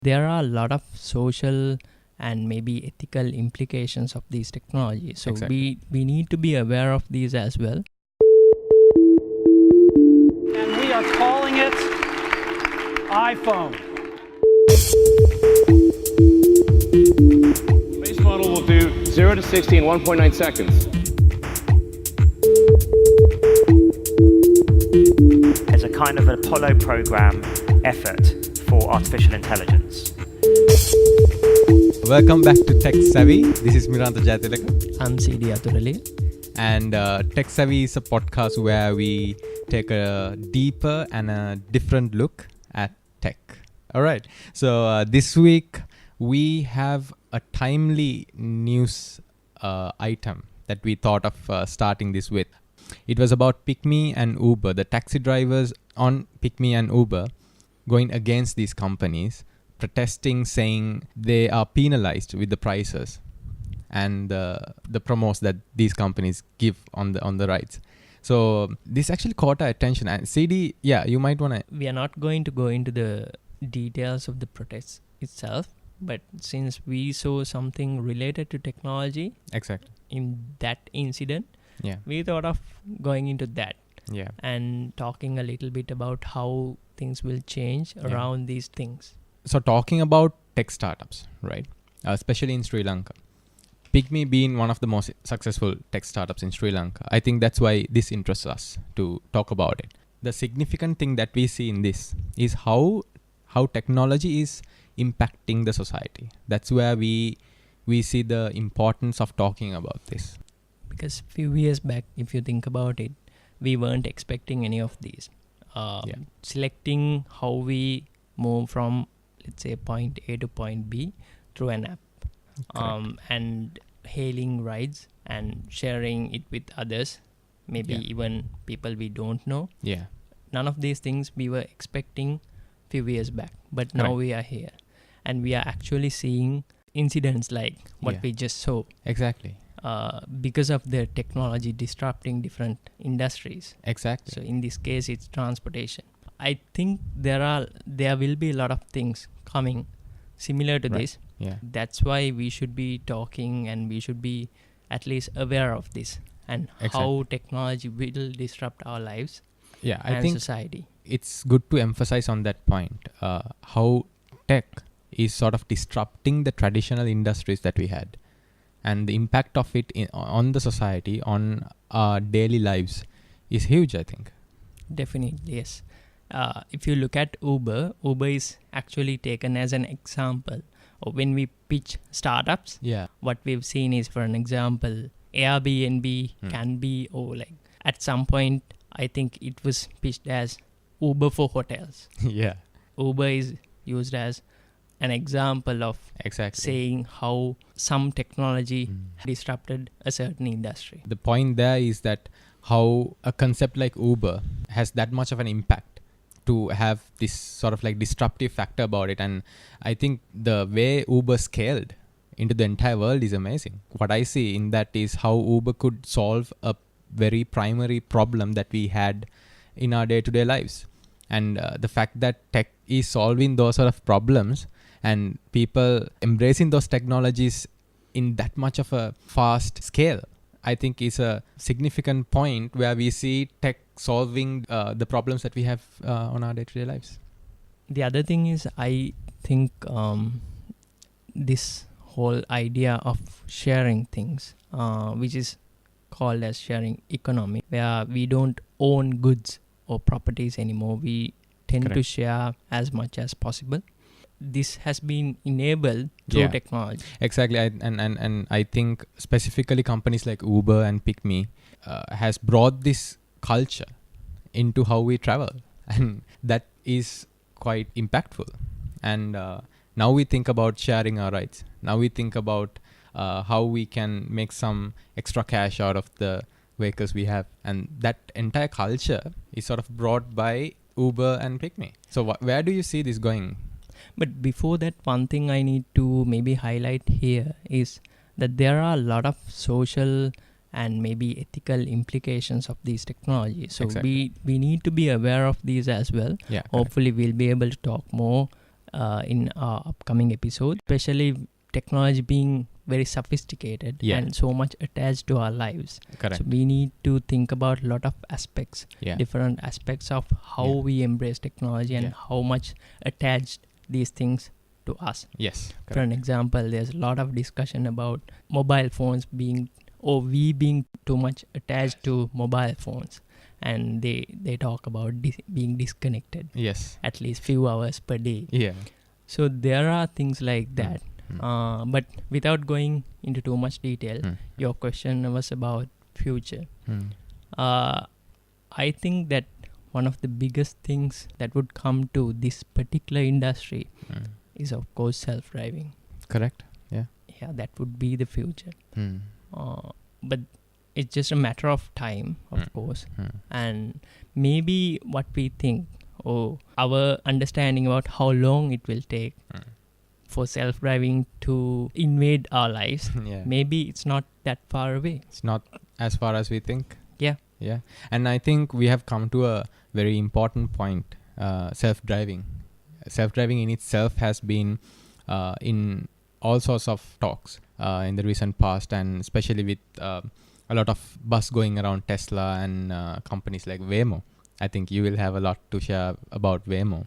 There are a lot of social and maybe ethical implications of these technologies. So we need to be aware of these as well. And we are calling it iPhone. Base model will do 0 to 60 in 1.9 seconds. As a kind of Apollo program effort for artificial intelligence. Welcome back to Tech Savvy. This is Miranta Jayatilaka. I'm CD Aturali. And Tech Savvy is a podcast where we take a deeper and a different look at tech. All right. So this week we have a timely news item that we thought of starting this with. It was about Pickme and Uber, the taxi drivers on Pickme and Uber going against these companies, protesting, saying they are penalized with the prices and the promos that these companies give on the rides. So this actually caught our attention. And CD, you might want to... We are not going to go into the details of the protest itself, but since we saw something related to technology in that incident, we thought of going into that and talking a little bit about how things will change around these things. So talking about tech startups, right? Especially in Sri Lanka. Pickme being one of the most successful tech startups in Sri Lanka. I think that's why this interests us to talk about it. The significant thing that we see in this is how technology is impacting the society. That's where we see the importance of talking about this. Because a few years back, if you think about it, we weren't expecting any of these. Selecting how we move from, let's say, point A to point B through an app. And hailing rides and sharing it with others, maybe even people we don't know. None of these things we were expecting a few years back, but now we are here and we are actually seeing incidents like what we just saw. Because of the technology disrupting different industries. So in this case, it's transportation. I think there will be a lot of things coming similar to this. That's why we should be talking and we should be at least aware of this and how technology will disrupt our lives I think society. It's good to emphasize on that point, how tech is sort of disrupting the traditional industries that we had. And the impact of it on the society, on our daily lives is huge, I think. Definitely, yes. If you look at Uber is actually taken as an example. When we pitch startups, what we've seen is, for an example, Airbnb can be, at some point, I think it was pitched as Uber for hotels. Uber is used as an example of saying how some technology disrupted a certain industry. The point there is that how a concept like Uber has that much of an impact to have this sort of like disruptive factor about it. And I think the way Uber scaled into the entire world is amazing. What I see in that is how Uber could solve a very primary problem that we had in our day-to-day lives. And the fact that tech is solving those sort of problems and people embracing those technologies in that much of a fast scale, I think is a significant point where we see tech solving the problems that we have on our day-to-day lives. The other thing is, I think this whole idea of sharing things, which is called as sharing economy, where we don't own goods or properties anymore. We tend to share as much as possible. This has been enabled through technology. And I think specifically companies like Uber and Pickme has brought this culture into how we travel, and that is quite impactful. And now we think about sharing our rides. Now we think about how we can make some extra cash out of the vehicles we have, and that entire culture is sort of brought by Uber and Pickme. So where do you see this going? But before that, one thing I need to maybe highlight here is that there are a lot of social and maybe ethical implications of these technologies. So we need to be aware of these as well. Hopefully we'll be able to talk more in our upcoming episode, especially technology being very sophisticated and so much attached to our lives. Correct. So we need to think about a lot of aspects, Yeah. different aspects of how we embrace technology and how much attached these things to us. Yes. For an example, there's a lot of discussion about mobile phones being too much attached to mobile phones, and they talk about being disconnected Yes. at least few hours per day. Yeah. So there are things like that. But without going into too much detail, your question was about future. I think that one of the biggest things that would come to this particular industry is, of course, self-driving. Correct. Yeah. Yeah, that would be the future. But it's just a matter of time, of course. And maybe what we think, or our understanding about how long it will take for self-driving to invade our lives, maybe it's not that far away. It's not as far as we think. Yeah. Yeah. And I think we have come to a very important point. Self-driving. Self-driving in itself has been in all sorts of talks in the recent past, and especially with a lot of buzz going around Tesla and companies like Waymo. I think you will have a lot to share about Waymo.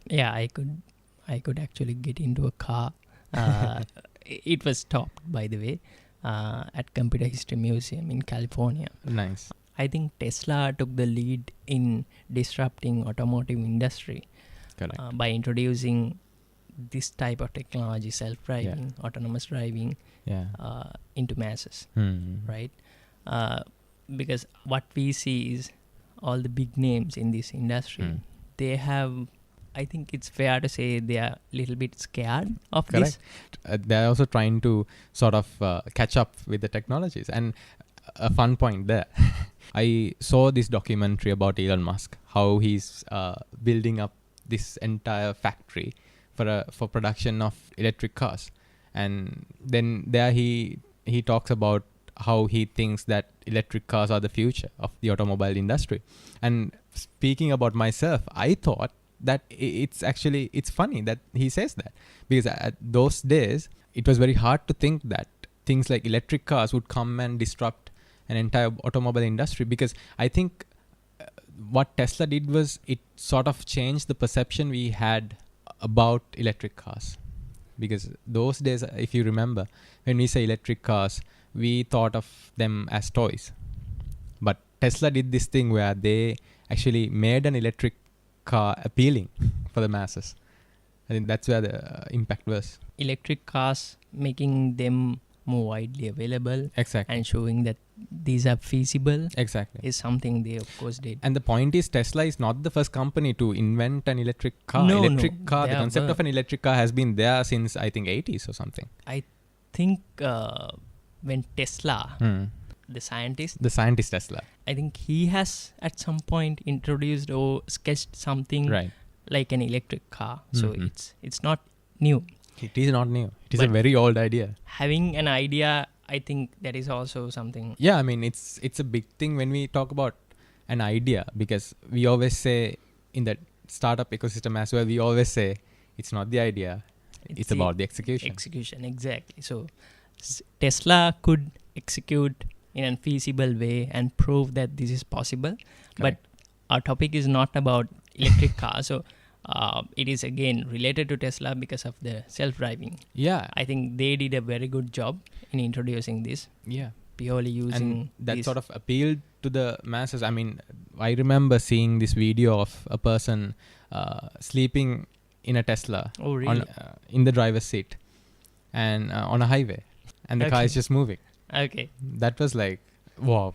Yeah, I could actually get into a car. It was stopped, by the way, at Computer History Museum in California. Nice. I think Tesla took the lead in disrupting automotive industry by introducing this type of technology, self-driving, autonomous driving, into masses, right? Because what we see is all the big names in this industry, they have, I think it's fair to say, they are a little bit scared of this. They're also trying to sort of catch up with the technologies. And a fun point there. I saw this documentary about Elon Musk, how he's building up this entire factory for production of electric cars. And then there he talks about how he thinks that electric cars are the future of the automobile industry. And speaking about myself, I thought that it's funny that he says that, because at those days it was very hard to think that things like electric cars would come and disrupt an entire automobile industry. Because I think what Tesla did was it sort of changed the perception we had about electric cars. Because those days, if you remember, when we say electric cars, we thought of them as toys. But Tesla did this thing where they actually made an electric car appealing for the masses. I think that's where the impact was. Electric cars, making them more widely available, and showing that these are feasible, is something they of course did. And the point is, Tesla is not the first company to invent an electric car. The concept of an electric car has been there since, I think, 80s or something. I think when Tesla, the scientist Tesla, I think he has at some point introduced or sketched something like an electric car. So it's not new. It is not new. It is a very old idea. Having an idea, I think that is also something. Yeah, I mean, it's a big thing when we talk about an idea, because we always say in the startup ecosystem as well, we always say it's not the idea, it's about the execution. Execution, exactly. So Tesla could execute in a feasible way and prove that this is possible. But our topic is not about electric cars. So it is again related to Tesla because of the self-driving. Yeah. I think they did a very good job in introducing this. Yeah. Purely using and that sort of appealed to the masses. I mean, I remember seeing this video of a person sleeping in a Tesla in the driver's seat and on a highway, and the car is just moving. Okay. That was like, wow.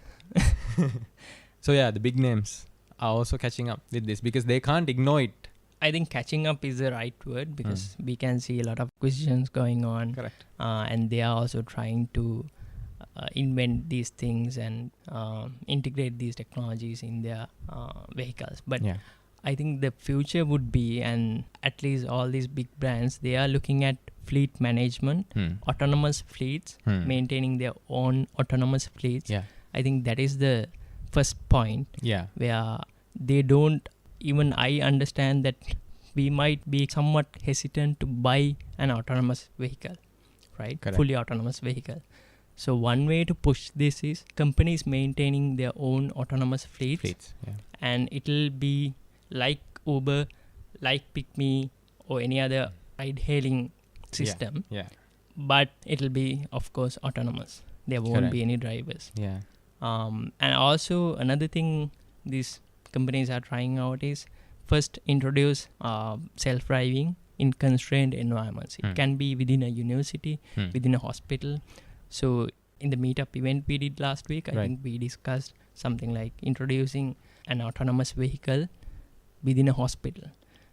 So yeah, the big names are also catching up with this because they can't ignore it. I think catching up is the right word, because we can see a lot of questions going on. Correct. And they are also trying to invent these things and integrate these technologies in their vehicles. But I think the future would be, and at least all these big brands, they are looking at fleet management, autonomous fleets, maintaining their own autonomous fleets. I think that is the first point where they don't, even I understand that we might be somewhat hesitant to buy an autonomous vehicle, right? Correct. Fully autonomous vehicle. So one way to push this is companies maintaining their own autonomous fleets. Yeah. And it'll be like Uber, like Pickme or any other ride-hailing system, Yeah. but it'll be, of course, autonomous. There won't Correct. be any drivers. Yeah. And also another thing these companies are trying out is first introduce self-driving in constrained environments. It can be within a university, within a hospital. So in the meetup event we did last week, I think we discussed something like introducing an autonomous vehicle within a hospital.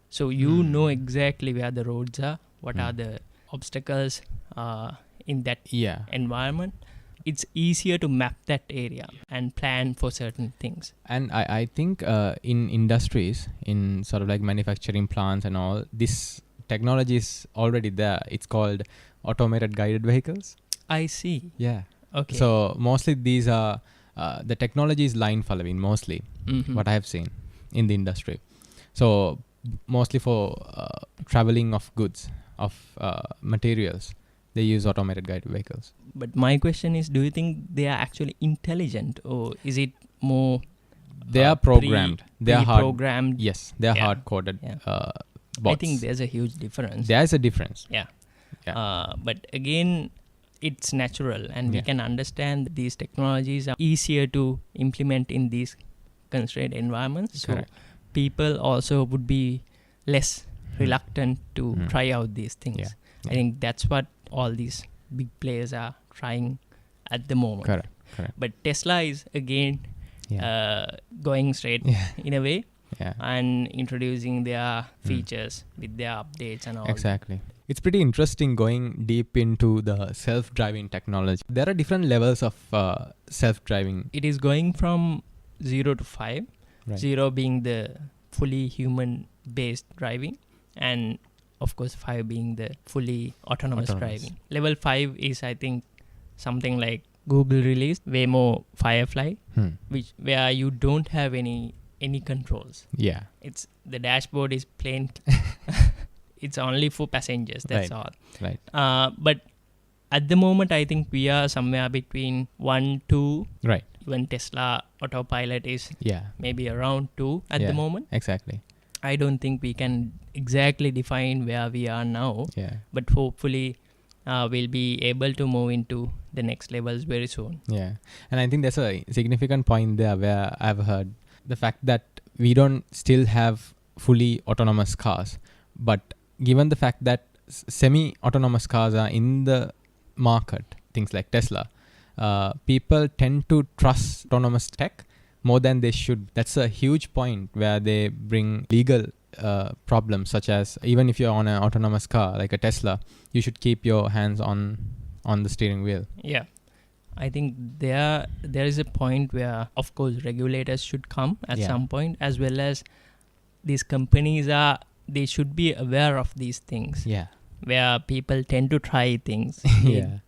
So you know exactly where the roads are, what are the obstacles in that environment. It's easier to map that area and plan for certain things. And I think in industries, in sort of like manufacturing plants and all, this technology is already there. It's called automated guided vehicles. I see. Yeah. Okay. So mostly these are, the technology is line following mostly, what I have seen in the industry. So mostly for traveling of goods, of materials, they use automated guided vehicles. But my question is, do you think they are actually intelligent, or is it more... They are programmed. They are hard programmed. Yes, they are hard-coded bots. I think there's a huge difference. There is a difference. Yeah. But again, it's natural, and we can understand that these technologies are easier to implement in these constrained environments. So people also would be less reluctant to try out these things. I think that's what all these big players are trying at the moment. Correct. But Tesla is again going straight in a way and introducing their features with their updates and all. Exactly. It's pretty interesting going deep into the self-driving technology. There are different levels of self-driving. It is going from 0 to 5. 0 being the fully human-based driving, and of course 5 being the fully autonomous driving. Level 5 is, I think, something like Google released Waymo Firefly, where you don't have any controls. Yeah. It's the dashboard is plain. It's only for passengers. That's all. Right. But at the moment, I think we are somewhere between 1, 2. Right. Even Tesla Autopilot is maybe around 2 at the moment. Exactly. I don't think we can exactly define where we are now. Yeah. But hopefully, we'll be able to move into the next levels very soon. Yeah. And I think there's a significant point there where I've heard the fact that we don't still have fully autonomous cars. But given the fact that semi-autonomous cars are in the market, things like Tesla, people tend to trust autonomous tech more than they should. That's a huge point where they bring legal problems, such as even if you're on an autonomous car like a Tesla, you should keep your hands on the steering wheel. Yeah. I think there is a point where, of course, regulators should come at some point, as well as these companies they should be aware of these things. Yeah. Where people tend to try things.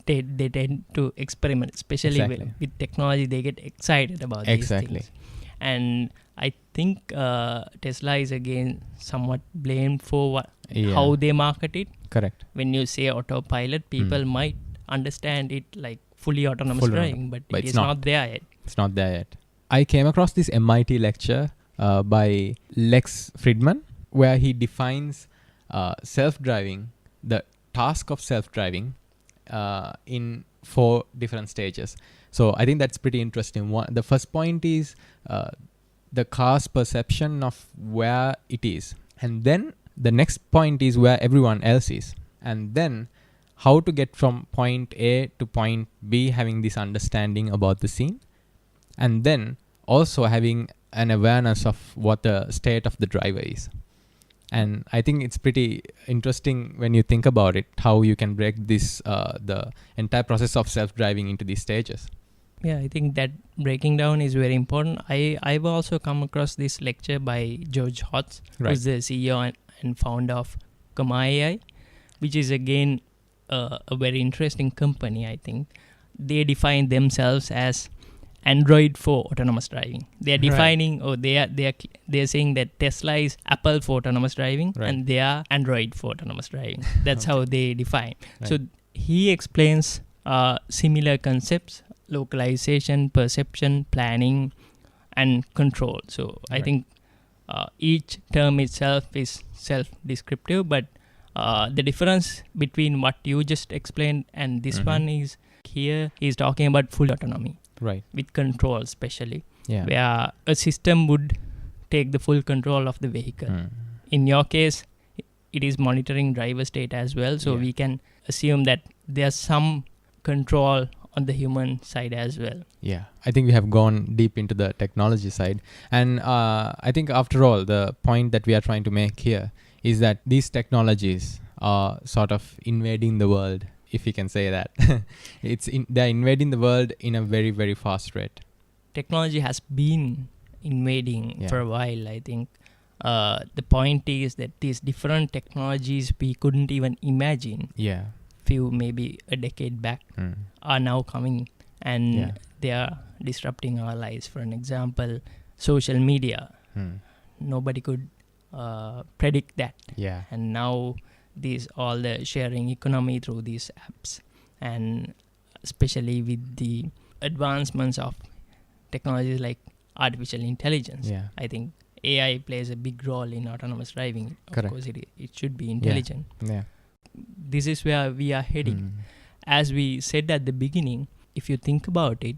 They tend to experiment, especially with technology. They get excited about these things. And I think Tesla is again somewhat blamed for how they market it. Correct. When you say autopilot, people might understand it like fully autonomous driving, but it's not there yet. It's not there yet. I came across this MIT lecture by Lex Fridman, where he defines self-driving, the task of self-driving, in 4 different stages. So I think that's pretty interesting. The first point is the car's perception of where it is. And then the next point is where everyone else is. And then how to get from point A to point B, having this understanding about the scene. And then also having an awareness of what the state of the driver is. And I think it's pretty interesting when you think about it, how you can break this, the entire process of self-driving into these stages. Yeah, I think that breaking down is very important. I've also come across this lecture by George Hotz, who's the CEO and founder of Comma AI, which is again a very interesting company, I think. They define themselves as Android for autonomous driving. They are Right. defining, or they are saying that Tesla is Apple for autonomous driving, Right. and they are Android for autonomous driving. That's how they define. Right. So he explains similar concepts: localization, perception, planning, and control. So I Right. think each term itself is self-descriptive, but the difference between what you just explained and this one is, here he's talking about full autonomy Right. with control, especially Yeah. where a system would take the full control of the vehicle. Mm. In your case, it is monitoring driver state as well, so Yeah. we can assume that there's some control on the human side as well. Yeah, I think we have gone deep into the technology side. And I think after all, the point that we are trying to make here is that these technologies are sort of invading the world, if you can say that. They're invading the world in a very, very fast rate. Technology has been invading Yeah. for a while, I think. The point is that these different technologies we couldn't even imagine Yeah. maybe a decade back Mm. are now coming, and Yeah. they are disrupting our lives. For an example, social media. Mm. Nobody could predict that, Yeah. and now all the sharing economy through these apps, and especially with the advancements of technologies like artificial intelligence, Yeah. I think AI plays a big role in autonomous driving. Of Correct. course, it should be intelligent. Yeah. This is where we are heading. Mm. As we said at the beginning, if you think about it,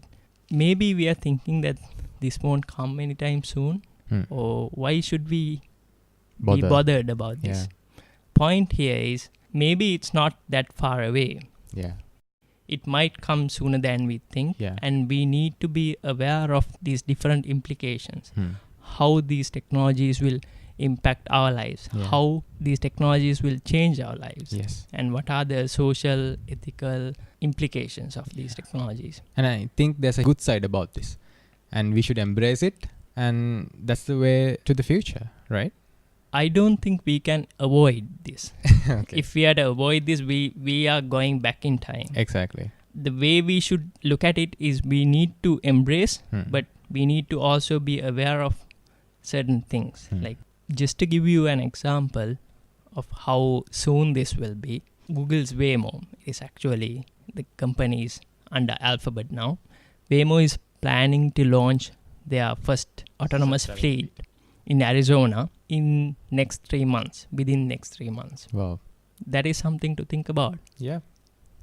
maybe we are thinking that this won't come anytime soon, Mm. or why should we be Bother. bothered about this? Point here is, maybe it's not that far away. Yeah. It might come sooner than we think, Yeah. and we need to be aware of these different implications, Mm. how these technologies will impact our lives, Yeah. how these technologies will change our lives, Yes. and what are the social, ethical implications of these technologies. And I think there's a good side about this, and we should embrace it, and that's the way to the future, right? I don't think we can avoid this. Okay. If we are to avoid this, we are going back in time. Exactly. The way we should look at it is, we need to embrace, but we need to also be aware of certain things. Like, just to give you an example of how soon this will be, Google's Waymo is actually, the company is under Alphabet now. Waymo is planning to launch their first autonomous fleet in Arizona in next 3 months, within next 3 months. Wow. That is something to think about. Yeah.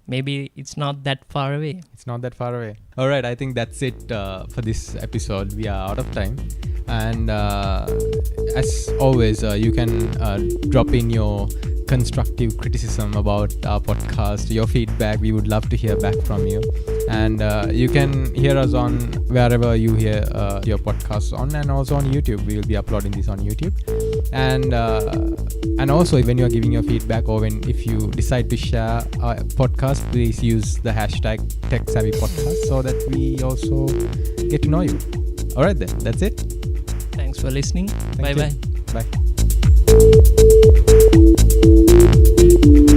Maybe it's not that far away. It's not that far away. All right, I think that's it for this episode. We are out of time. And as always, you can drop in your constructive criticism about our podcast, your feedback. We would love to hear back from you. And you can hear us on wherever you hear your podcasts on, and also on YouTube. We will be uploading this on YouTube. And also, when you are giving your feedback, or if you decide to share our podcast, please use the hashtag TechSavvyPodcast so that we also get to know you. All right then, that's it. Thanks for listening. Thank Bye-bye. you. Bye.